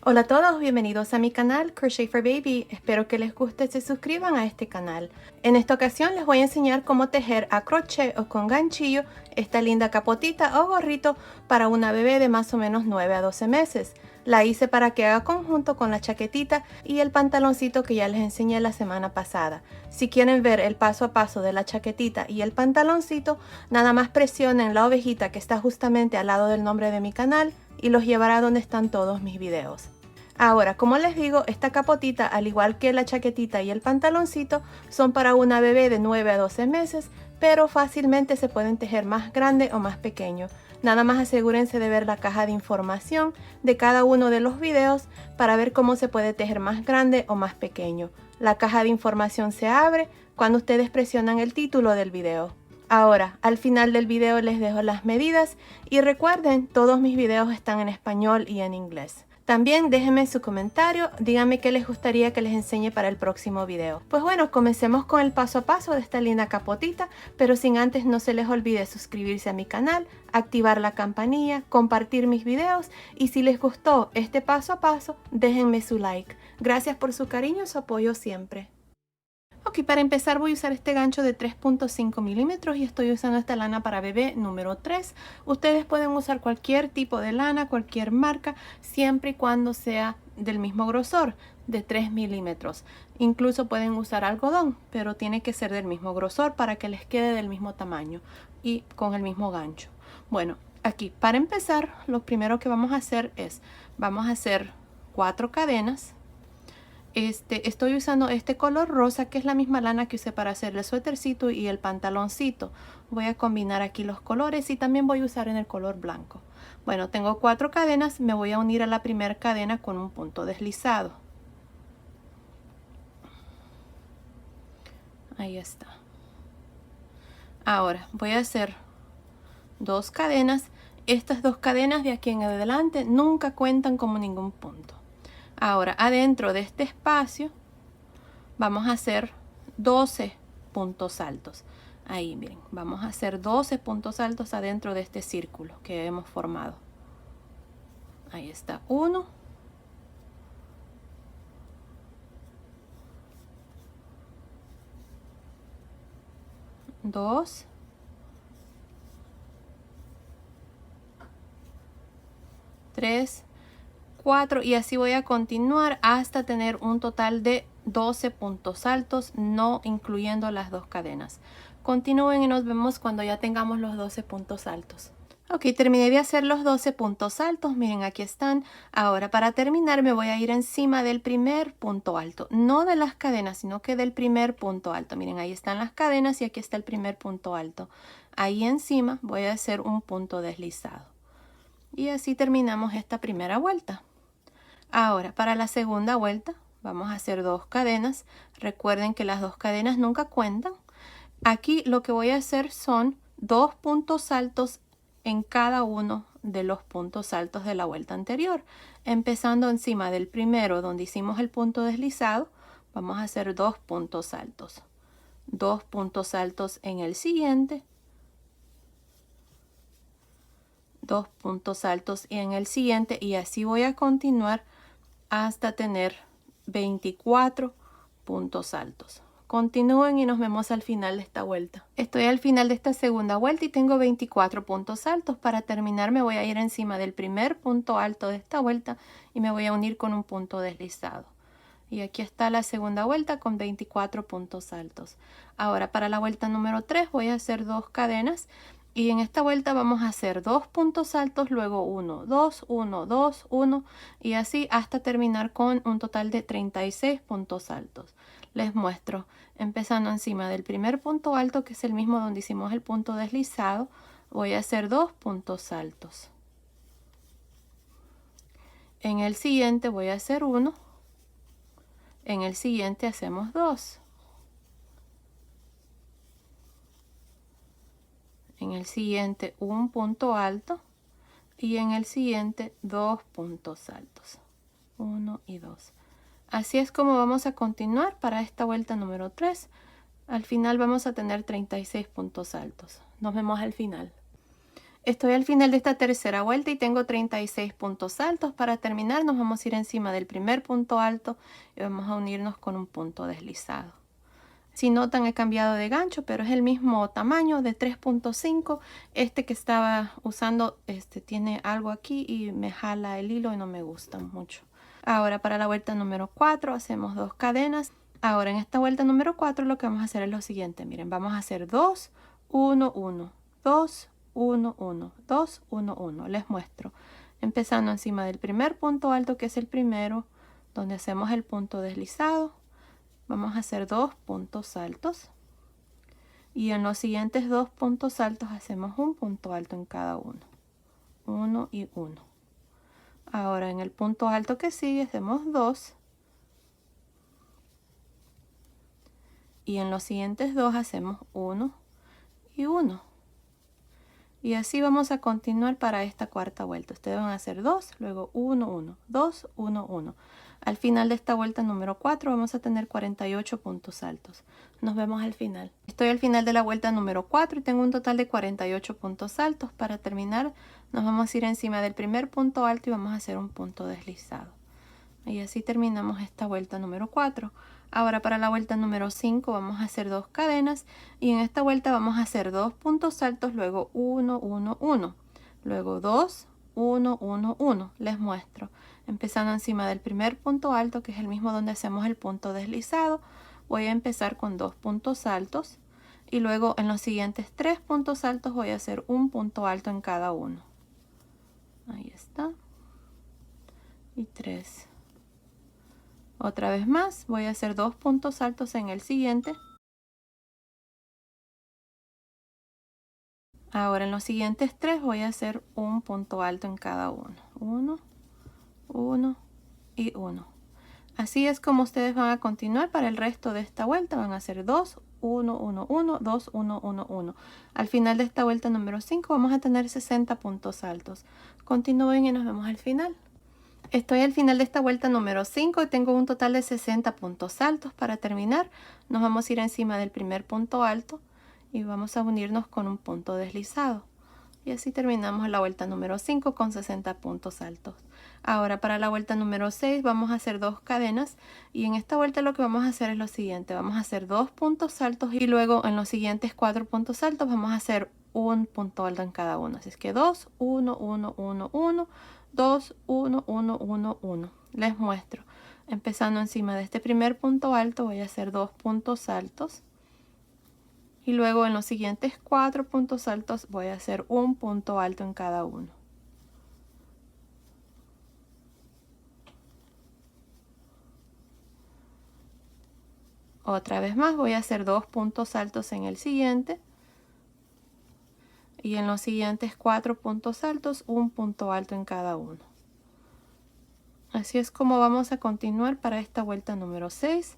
Hola a todos, bienvenidos a mi canal Crochet for Baby. Espero que les guste y se suscriban a este canal. En esta ocasión les voy a enseñar cómo tejer a crochet o con ganchillo esta linda capotita o gorrito para una bebé de más o menos 9 a 12 meses. La hice para que haga conjunto con la chaquetita y el pantaloncito que ya les enseñé la semana pasada. Si quieren ver el paso a paso de la chaquetita y el pantaloncito, nada más presionen la ovejita que está justamente al lado del nombre de mi canal y los llevará donde están todos mis videos. Ahora, como les digo, esta capotita, al igual que la chaquetita y el pantaloncito, son para una bebé de 9 a 12 meses, pero fácilmente se pueden tejer más grande o más pequeño. Nada más asegúrense de ver la caja de información de cada uno de los videos para ver cómo se puede tejer más grande o más pequeño. La caja de información se abre cuando ustedes presionan el título del video. Ahora, al final del video les dejo las medidas y recuerden, todos mis videos están en español y en inglés. También déjenme su comentario, díganme qué les gustaría que les enseñe para el próximo video. Pues bueno, comencemos con el paso a paso de esta linda capotita, pero sin antes no se les olvide suscribirse a mi canal, activar la campanilla, compartir mis videos y si les gustó este paso a paso, déjenme su like. Gracias por su cariño y su apoyo siempre. Ok, para empezar voy a usar este gancho de 3.5 milímetros y estoy usando esta lana para bebé número 3. Ustedes pueden usar cualquier tipo de lana, cualquier marca, siempre y cuando sea del mismo grosor, de 3 milímetros. Incluso pueden usar algodón, pero tiene que ser del mismo grosor para que les quede del mismo tamaño y con el mismo gancho. Bueno, aquí para empezar, lo primero que vamos a hacer es, vamos a hacer 4 cadenas. Estoy usando este color rosa que es la misma lana que usé para hacer el suétercito y el pantaloncito. Voy a combinar aquí los colores y también voy a usar en el color blanco. Bueno, tengo 4 cadenas, me voy a unir a la primera cadena con un punto deslizado. Ahí está. Ahora voy a hacer 2 cadenas. Estas 2 cadenas de aquí en adelante nunca cuentan como ningún punto. Ahora adentro de este espacio vamos a hacer 12 puntos altos. Ahí miren, vamos a hacer 12 puntos altos adentro de este círculo que hemos formado. Ahí está, 1, 2, 3, 4 y así voy a continuar hasta tener un total de 12 puntos altos, no incluyendo las 2 cadenas. Continúen y nos vemos cuando ya tengamos los 12 puntos altos. Ok, terminé de hacer los 12 puntos altos, miren aquí están. Ahora para terminar me voy a ir encima del primer punto alto, no de las cadenas, sino que del primer punto alto. Miren, ahí están las cadenas y aquí está el primer punto alto. Ahí encima voy a hacer un punto deslizado. Y así terminamos esta primera vuelta. Ahora para la segunda vuelta vamos a hacer 2 cadenas. Recuerden que las 2 cadenas nunca cuentan. Aquí lo que voy a hacer son 2 puntos altos en cada uno de los puntos altos de la vuelta anterior. Empezando encima del primero donde hicimos el punto deslizado, vamos a hacer 2 puntos altos. 2 puntos altos en el siguiente. 2 puntos altos en el siguiente y así voy a continuar hasta tener 24 puntos altos. Continúen y nos vemos al final de esta vuelta. Estoy al final de esta segunda vuelta y tengo 24 puntos altos. Para terminar me voy a ir encima del primer punto alto de esta vuelta y me voy a unir con un punto deslizado. Y aquí está la segunda vuelta con 24 puntos altos. Ahora para la vuelta número 3 voy a hacer 2 cadenas. Y en esta vuelta vamos a hacer 2 puntos altos, luego 1, 2, 1, 2, 1 y así hasta terminar con un total de 36 puntos altos. Les muestro, empezando encima del primer punto alto, que es el mismo donde hicimos el punto deslizado, voy a hacer 2 puntos altos. En el siguiente voy a hacer 1, en el siguiente hacemos 2. En el siguiente un punto alto y en el siguiente 2 puntos altos, 1 y 2. Así es como vamos a continuar para esta vuelta número 3. Al final vamos a tener 36 puntos altos. Nos vemos al final. Estoy al final de esta tercera vuelta y tengo 36 puntos altos. Para terminar nos vamos a ir encima del primer punto alto y vamos a unirnos con un punto deslizado. Si notan, he cambiado de gancho, pero es el mismo tamaño de 3.5. Este que estaba usando tiene algo aquí y me jala el hilo y no me gusta mucho. Ahora para la vuelta número 4 hacemos 2 cadenas. Ahora en esta vuelta número 4 lo que vamos a hacer es lo siguiente. Miren, vamos a hacer 2, 1, 1, 2, 1, 1, 2, 1, 1. Les muestro. Empezando encima del primer punto alto, que es el primero, donde hacemos el punto deslizado. Vamos a hacer 2 puntos altos. Y en los siguientes 2 puntos altos hacemos un punto alto en cada uno. 1 y 1. Ahora en el punto alto que sigue hacemos 2. Y en los siguientes 2 hacemos 1 y 1. Y así vamos a continuar para esta cuarta vuelta. Ustedes van a hacer 2, luego 1, 1, 2, 1, 1. Al final de esta vuelta número 4 vamos a tener 48 puntos altos. Nos vemos al final. Estoy al final de la vuelta número 4 y tengo un total de 48 puntos altos. Para terminar nos vamos a ir encima del primer punto alto y vamos a hacer un punto deslizado. Y así terminamos esta vuelta número 4. Ahora para la vuelta número 5 vamos a hacer 2 cadenas y en esta vuelta vamos a hacer 2 puntos altos, luego 1, 1, 1, luego 2, 1, 1, 1. Les muestro. Empezando encima del primer punto alto, que es el mismo donde hacemos el punto deslizado, voy a empezar con 2 puntos altos y luego en los siguientes 3 puntos altos voy a hacer un punto alto en cada uno. Ahí está. Y 3. Otra vez más, voy a hacer 2 puntos altos en el siguiente. Ahora en los siguientes 3 voy a hacer un punto alto en cada uno. 1, 1 y 1. Así es como ustedes van a continuar para el resto de esta vuelta. Van a hacer 2, 1, 1, 1, 2, 1, 1, 1. Al final de esta vuelta número 5 vamos a tener 60 puntos altos. Continúen y nos vemos al final. Estoy al final de esta vuelta número 5 y tengo un total de 60 puntos altos. Para terminar nos vamos a ir encima del primer punto alto y vamos a unirnos con un punto deslizado. Y así terminamos la vuelta número 5 con 60 puntos altos. Ahora para la vuelta número 6 vamos a hacer 2 cadenas y en esta vuelta lo que vamos a hacer es lo siguiente. Vamos a hacer 2 puntos altos y luego en los siguientes 4 puntos altos vamos a hacer un punto alto en cada uno. Así es que 2, 1, 1, 1, 1, 2, 1, 1, 1, 1. Les muestro. Empezando encima de este primer punto alto voy a hacer 2 puntos altos. Y luego en los siguientes 4 puntos altos voy a hacer un punto alto en cada uno. Otra vez más voy a hacer 2 puntos altos en el siguiente. Y en los siguientes 4 puntos altos, un punto alto en cada uno. Así es como vamos a continuar para esta vuelta número 6.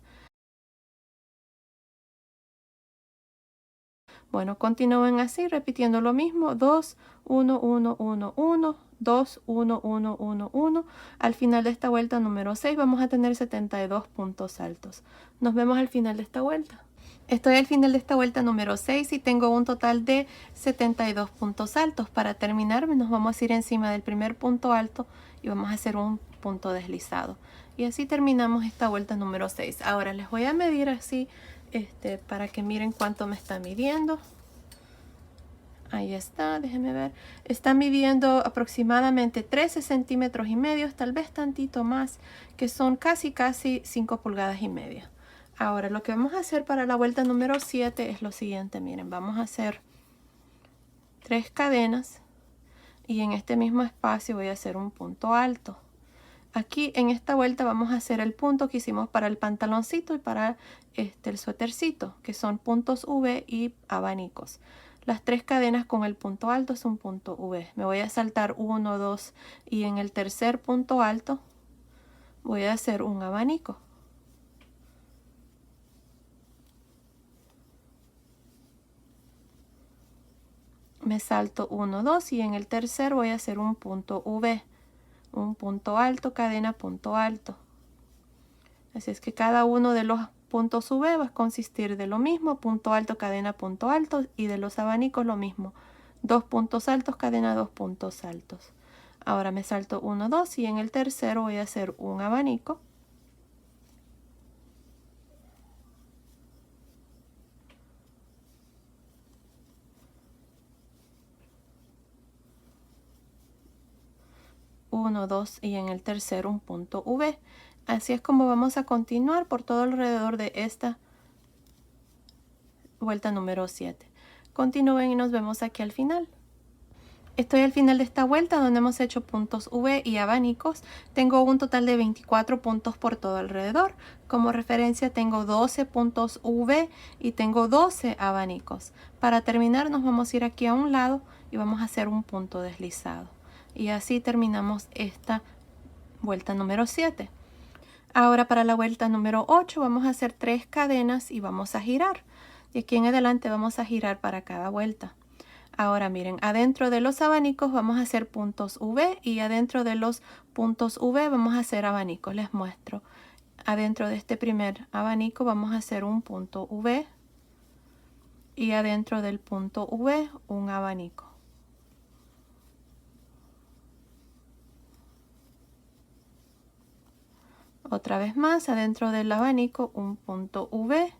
Bueno, continúen así, repitiendo lo mismo. 2, 1, 1, 1, 1, 2, 1, 1, 1, 1. Al final de esta vuelta número 6 vamos a tener 72 puntos altos. Nos vemos al final de esta vuelta. Estoy al final de esta vuelta número 6 y tengo un total de 72 puntos altos. Para terminar nos vamos a ir encima del primer punto alto y vamos a hacer un punto deslizado. Y así terminamos esta vuelta número 6. Ahora les voy a medir así para que miren cuánto me está midiendo. Ahí está, déjenme ver. Está midiendo aproximadamente 13 centímetros y medio, tal vez tantito más, que son casi 5 pulgadas y media. Ahora lo que vamos a hacer para la vuelta número 7 es lo siguiente. Miren, vamos a hacer 3 cadenas y en este mismo espacio voy a hacer un punto alto. Aquí en esta vuelta vamos a hacer el punto que hicimos para el pantaloncito y para el suétercito, que son puntos V y abanicos. Las 3 cadenas con el punto alto es un punto V. Me voy a saltar 1, 2 y en el tercer punto alto voy a hacer un abanico. Me salto 1, 2 y en el tercer voy a hacer un punto V. Un punto alto, cadena, punto alto. Así es que cada uno de los puntos V va a consistir de lo mismo, punto alto, cadena, punto alto, y de los abanicos lo mismo, 2 puntos altos, cadena, 2 puntos altos. Ahora me salto 1, 2 y en el tercero voy a hacer un abanico. Uno, 2 y en el tercero un punto V. Así es como vamos a continuar por todo alrededor de esta vuelta número 7. Continúen y nos vemos aquí al final. Estoy al final de esta vuelta donde hemos hecho puntos V y abanicos. Tengo un total de 24 puntos por todo alrededor. Como referencia tengo 12 puntos V y tengo 12 abanicos. Para terminar nos vamos a ir aquí a un lado y vamos a hacer un punto deslizado. Y así terminamos esta vuelta número 7. Ahora para la vuelta número 8 vamos a hacer 3 cadenas y vamos a girar. Y aquí en adelante vamos a girar para cada vuelta. Ahora miren, adentro de los abanicos vamos a hacer puntos V y adentro de los puntos V vamos a hacer abanicos. Les muestro. Adentro de este primer abanico vamos a hacer un punto V y adentro del punto V un abanico. Otra vez más, adentro del abanico un punto V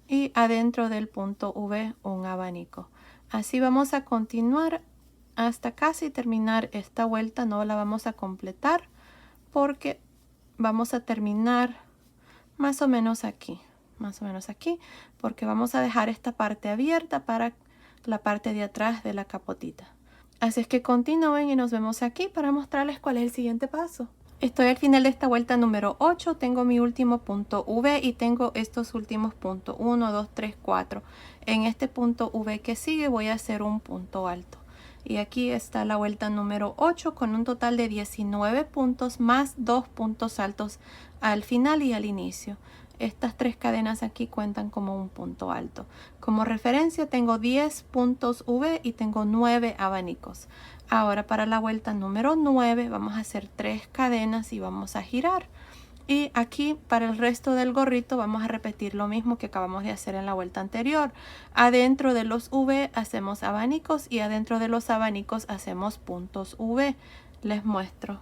y adentro del punto V un abanico. Así vamos a continuar hasta casi terminar esta vuelta. No la vamos a completar porque vamos a terminar más o menos aquí, porque vamos a dejar esta parte abierta para la parte de atrás de la capotita. Así es que continúen y nos vemos aquí para mostrarles cuál es el siguiente paso. Estoy al final de esta vuelta número 8, tengo mi último punto V y tengo estos últimos puntos 1, 2, 3, 4. En este punto V que sigue voy a hacer un punto alto. Y aquí está la vuelta número 8 con un total de 19 puntos más 2 puntos altos al final y al inicio. Estas 3 cadenas aquí cuentan como un punto alto. Como referencia tengo 10 puntos V y tengo 9 abanicos. Ahora para la vuelta número 9 vamos a hacer 3 cadenas y vamos a girar. Y aquí para el resto del gorrito vamos a repetir lo mismo que acabamos de hacer en la vuelta anterior. Adentro de los V hacemos abanicos y adentro de los abanicos hacemos puntos V. Les muestro.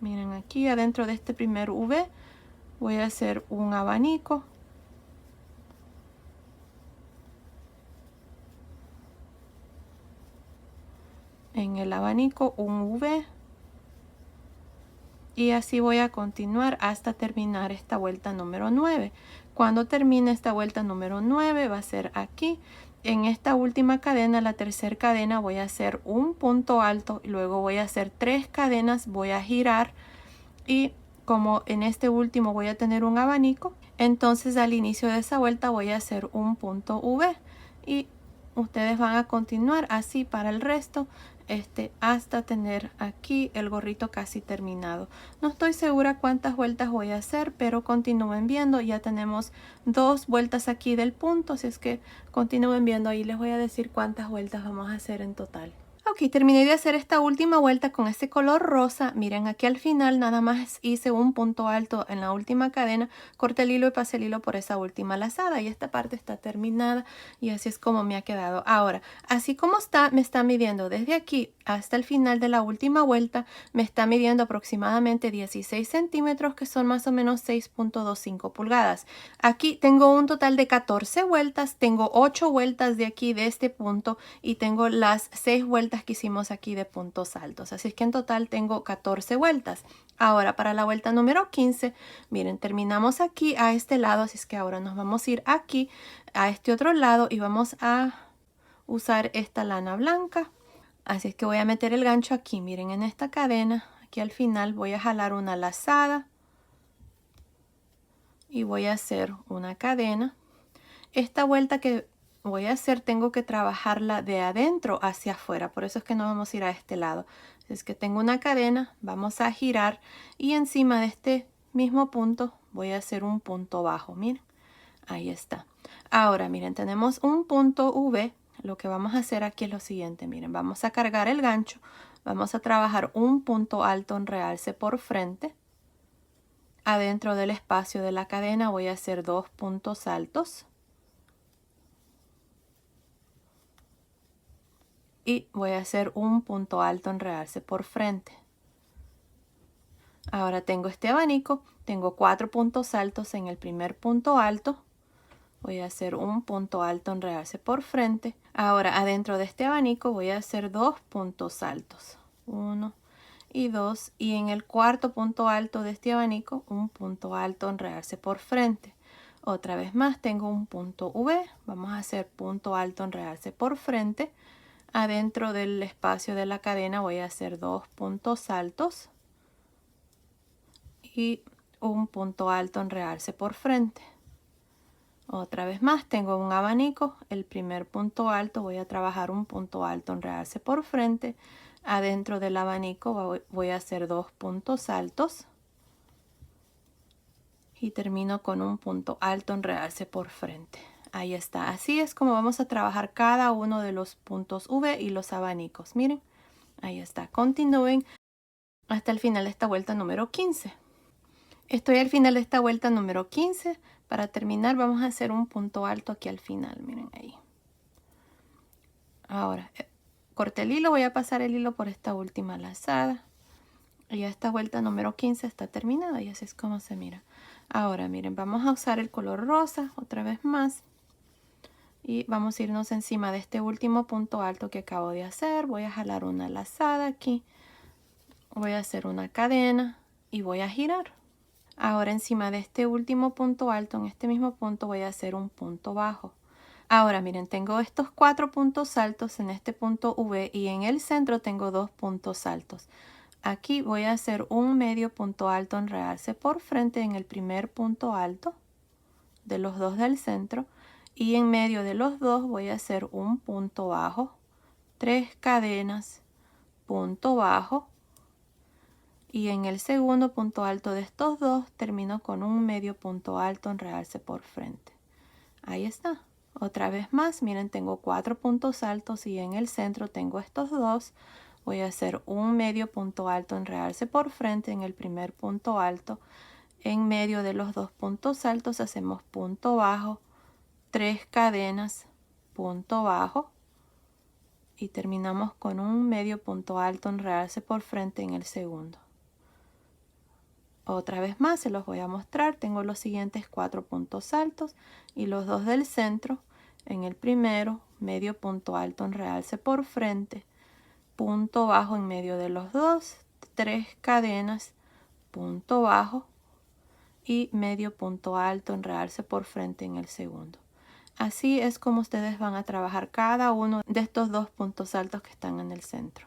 Miren aquí adentro de este primer V voy a hacer un abanico. En el abanico un V. Y así voy a continuar hasta terminar esta vuelta número 9. Cuando termine esta vuelta número 9 va a ser aquí. En esta última cadena, la tercera cadena, voy a hacer un punto alto y luego voy a hacer 3 cadenas, voy a girar y como en este último voy a tener un abanico, entonces al inicio de esa vuelta voy a hacer un punto V y ustedes van a continuar así para el resto hasta tener aquí el gorrito casi terminado. No estoy segura cuántas vueltas voy a hacer, pero continúen viendo. Ya tenemos 2 vueltas aquí del punto, así es que continúen viendo. Ahí les voy a decir cuántas vueltas vamos a hacer en total. Ok, terminé de hacer esta última vuelta con este color rosa. Miren, aquí al final nada más hice un punto alto en la última cadena, corté el hilo y pasé el hilo por esa última lazada y esta parte está terminada y así es como me ha quedado. Ahora, así como está, me está midiendo desde aquí hasta el final de la última vuelta, me está midiendo aproximadamente 16 centímetros, que son más o menos 6.25 pulgadas. Aquí tengo un total de 14 vueltas, tengo 8 vueltas de aquí de este punto y tengo las 6 vueltas que hicimos aquí de puntos altos. Así es que en total tengo 14 vueltas. Ahora para la vuelta número 15, miren, terminamos aquí a este lado, así es que ahora nos vamos a ir aquí a este otro lado y vamos a usar esta lana blanca. Así es que voy a meter el gancho aquí, miren, en esta cadena, aquí al final voy a jalar una lazada y voy a hacer una cadena. Esta vuelta que voy a hacer tengo que trabajarla de adentro hacia afuera, por eso es que no vamos a ir a este lado. Es que tengo una cadena, vamos a girar y encima de este mismo punto voy a hacer un punto bajo, miren, ahí está. Ahora miren, tenemos un punto V. Lo que vamos a hacer aquí es lo siguiente, miren, vamos a cargar el gancho, vamos a trabajar un punto alto en realce por frente. Adentro del espacio de la cadena voy a hacer 2 puntos altos. y voy a hacer un punto alto en realce por frente. Ahora tengo este abanico, tengo 4 puntos altos en el primer punto alto. Voy a hacer un punto alto en realce por frente. Ahora adentro de este abanico voy a hacer 2 puntos altos. 1 y 2. Y en el cuarto punto alto de este abanico, un punto alto en realce por frente. Otra vez más tengo un punto V. Vamos a hacer punto alto en realce por frente. Adentro del espacio de la cadena voy a hacer 2 puntos altos y un punto alto en realce por frente. Otra vez más tengo un abanico, el primer punto alto voy a trabajar un punto alto en realce por frente. Adentro del abanico voy a hacer 2 puntos altos y termino con un punto alto en realce por frente. Ahí está, así es como vamos a trabajar cada uno de los puntos V y los abanicos. Miren, ahí está. Continúen hasta el final de esta vuelta número 15. Estoy al final de esta vuelta número 15. Para terminar vamos a hacer un punto alto aquí al final, miren ahí. Ahora corté el hilo, voy a pasar el hilo por esta última lazada. Y esta vuelta número 15 está terminada y así es como se mira. Ahora miren, vamos a usar el color rosa otra vez más. Y vamos a irnos encima de este último punto alto que acabo de hacer. Voy a jalar una lazada aquí. Voy a hacer una cadena y voy a girar. Ahora encima de este último punto alto, en este mismo punto voy a hacer un punto bajo. Ahora miren, tengo estos 4 puntos altos en este punto V y en el centro tengo 2 puntos altos. Aquí voy a hacer un medio punto alto en realce por frente en el primer punto alto de los dos del centro y en medio de los dos voy a hacer un punto bajo, 3 cadenas, punto bajo. Y en el segundo punto alto de estos dos termino con un medio punto alto en realce por frente. Ahí está. Otra vez más, miren, tengo 4 puntos altos y en el centro tengo estos dos. Voy a hacer un medio punto alto en realce por frente en el primer punto alto. En medio de los dos puntos altos hacemos punto bajo, 3 cadenas, punto bajo. Y terminamos con un medio punto alto en realce por frente en el segundo. Otra vez más se los voy a mostrar. Tengo los siguientes 4 puntos altos y los dos del centro. En el primero, medio punto alto en realce por frente, punto bajo en medio de los dos, 3 cadenas, punto bajo y medio punto alto en realce por frente en el segundo. Así es como ustedes van a trabajar cada uno de estos 2 puntos altos que están en el centro.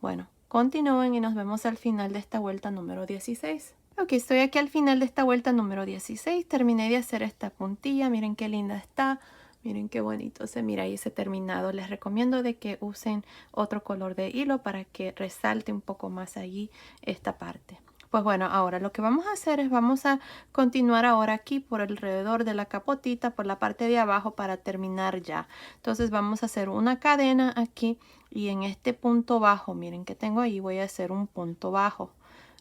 Bueno, continúen y nos vemos al final de esta vuelta número 16. Ok, estoy aquí al final de esta vuelta número 16. Terminé de hacer esta puntilla. Miren qué linda está. Miren qué bonito se mira ahí ese terminado. Les recomiendo de que usen otro color de hilo para que resalte un poco más allí esta parte. Pues bueno, ahora lo que vamos a hacer es vamos a continuar ahora aquí por alrededor de la capotita, por la parte de abajo para terminar ya. Entonces vamos a hacer una cadena aquí y en este punto bajo, miren que tengo ahí, voy a hacer un punto bajo.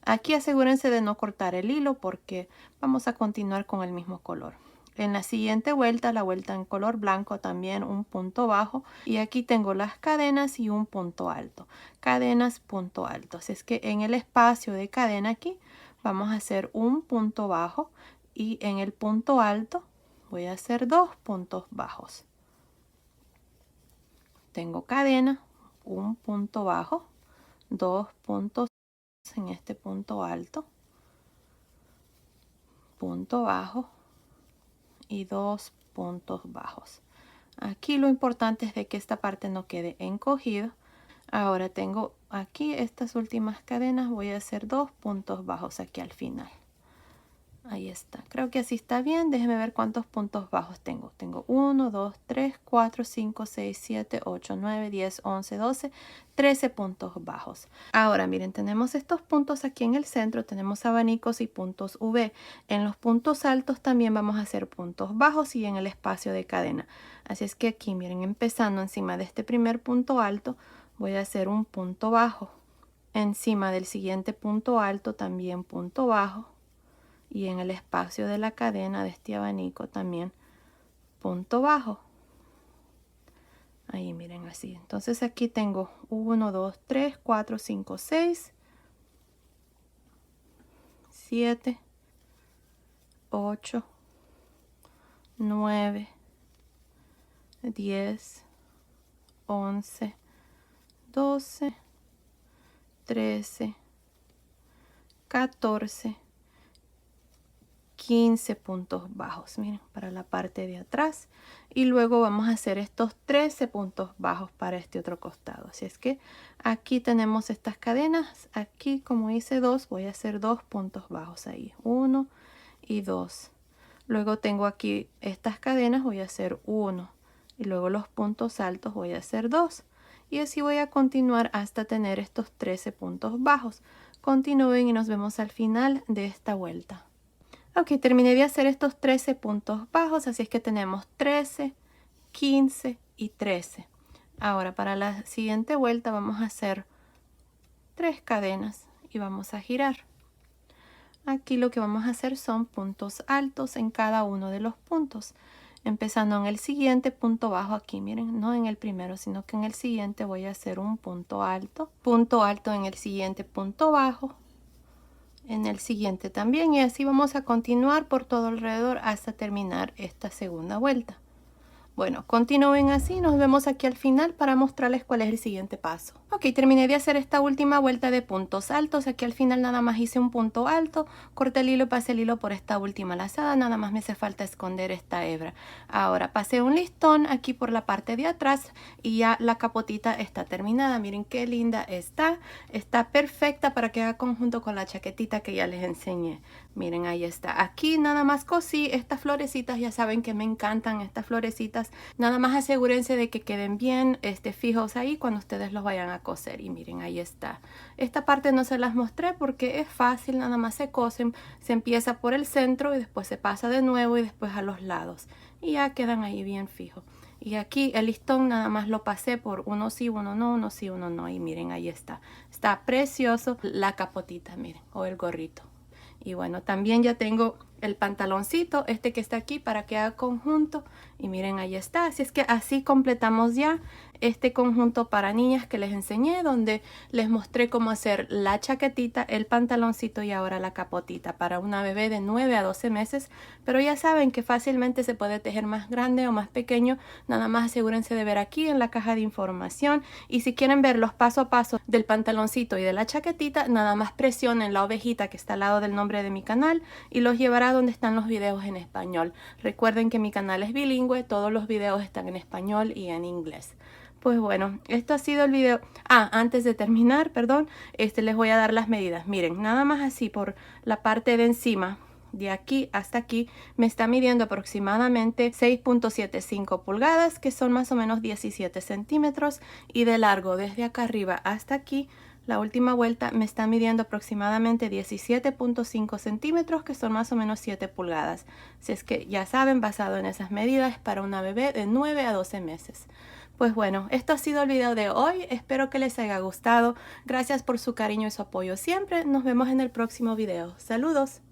Aquí asegúrense de no cortar el hilo porque vamos a continuar con el mismo color. En la siguiente vuelta, la vuelta en color blanco, también un punto bajo. Y aquí tengo las cadenas y un punto alto. Cadenas, punto alto. Así es que en el espacio de cadena aquí vamos a hacer un punto bajo. Y en el punto alto voy a hacer 2 puntos bajos. Tengo cadena, un punto bajo, 2 puntos en este punto alto, punto bajo y 2 puntos bajos. Aquí lo importante es de que esta parte no quede encogida. Ahora tengo aquí estas últimas cadenas, voy a hacer 2 puntos bajos aquí al final. Ahí está, creo que así está bien. Déjenme ver cuántos puntos bajos tengo. Tengo 1, 2, 3, 4, 5, 6, 7, 8, 9, 10, 11, 12, 13 puntos bajos. Ahora miren, tenemos estos puntos aquí en el centro, tenemos abanicos y puntos V. En los puntos altos también vamos a hacer puntos bajos y en el espacio de cadena. Así es que aquí miren, empezando encima de este primer punto alto, voy a hacer un punto bajo. Encima del siguiente punto alto también punto bajo. Y en el espacio de la cadena de este abanico también punto bajo. Ahí miren así. Entonces aquí tengo 1, 2, 3, 4, 5, 6, 7, 8, 9, 10, 11, 12, 13, 14, 15 puntos bajos, miren, para la parte de atrás. Y luego vamos a hacer estos 13 puntos bajos para este otro costado. Así es que aquí tenemos estas cadenas. Aquí, como hice 2, voy a hacer 2 puntos bajos ahí. 1 y 2. Luego tengo aquí estas cadenas, voy a hacer 1. Y luego los puntos altos voy a hacer 2. Y así voy a continuar hasta tener estos 13 puntos bajos. Continúen y nos vemos al final de esta vuelta. Ok, terminé de hacer estos 13 puntos bajos, así es que tenemos 13, 15 y 13. Ahora para la siguiente vuelta vamos a hacer 3 cadenas y vamos a girar. Aquí lo que vamos a hacer son puntos altos en cada uno de los puntos. Empezando en el siguiente punto bajo aquí, miren, no en el primero, sino que en el siguiente voy a hacer un punto alto en el siguiente punto bajo, en el siguiente también, y así vamos a continuar por todo alrededor hasta terminar esta segunda vuelta. Bueno, continúen así, nos vemos aquí al final para mostrarles cuál es el siguiente paso. Ok, terminé de hacer esta última vuelta de puntos altos. Aquí al final nada más hice un punto alto, corté el hilo y pasé el hilo por esta última lazada. Nada más me hace falta esconder esta hebra. Ahora pasé un listón aquí por la parte de atrás y ya la capotita está terminada. Miren qué linda está. Está perfecta para que haga conjunto con la chaquetita que ya les enseñé. Miren, ahí está. Aquí nada más cosí estas florecitas. Ya saben que me encantan estas florecitas. Nada más asegúrense de que queden bien fijos ahí cuando ustedes los vayan a coser. Y miren, ahí está. Esta parte no se las mostré porque es fácil. Nada más se cosen. Se empieza por el centro y después se pasa de nuevo y después a los lados. Y ya quedan ahí bien fijos. Y aquí el listón nada más lo pasé por uno sí, uno no, uno sí, uno no. Y miren, ahí está. Está precioso la capotita, miren, o el gorrito. Y bueno, también ya tengo el pantaloncito, que está aquí para que haga conjunto. Y miren, ahí está. Así es que así completamos ya este conjunto para niñas que les enseñé, donde les mostré cómo hacer la chaquetita, el pantaloncito y ahora la capotita para una bebé de 9 a 12 meses. Pero ya saben que fácilmente se puede tejer más grande o más pequeño. Nada más asegúrense de ver aquí en la caja de información. Y si quieren ver los paso a paso del pantaloncito y de la chaquetita, nada más presionen la ovejita que está al lado del nombre de mi canal y los llevará donde están los videos en español. Recuerden que mi canal es bilingüe, todos los videos están en español y en inglés. Pues bueno, esto ha sido el video. Antes de terminar, perdón, les voy a dar las medidas. Miren, nada más así por la parte de encima, de aquí hasta aquí, me está midiendo aproximadamente 6.75 pulgadas, que son más o menos 17 centímetros, y de largo desde acá arriba hasta aquí, la última vuelta me está midiendo aproximadamente 17.5 centímetros, que son más o menos 7 pulgadas. Si es que ya saben, basado en esas medidas, para una bebé de 9 a 12 meses. Pues bueno, esto ha sido el video de hoy. Espero que les haya gustado. Gracias por su cariño y su apoyo siempre. Nos vemos en el próximo video. Saludos.